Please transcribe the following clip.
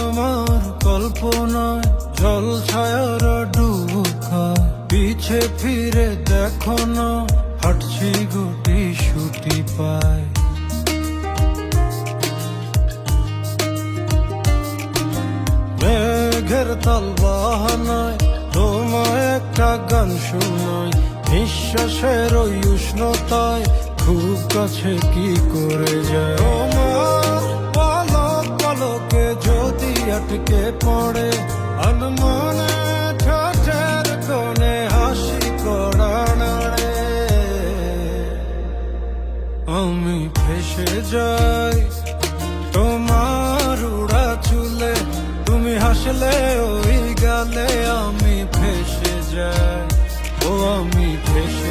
আমার কল্পনায় জল ছায়ার ডুবুকা, পিছে ফিরে দেখো না হাঁটছি গুটি সুটি পায়। মেঘের তাল বাহানায় তোমায় একটা গান শোনাই, নিঃশ্বাসের ওই উষ্ণতায় খুব কাছে কি করে যায়। তোমার পলক পলকে যদি আটকে পড়ে আনমনে ঠোঁটের কোণে হাসি করা নাড়ে, আমি ভেসে যাই তোমার উড়া চুলে, তুমি হাসলে ওই গালে আমি ভেসে যাই, ও আমি ভেসে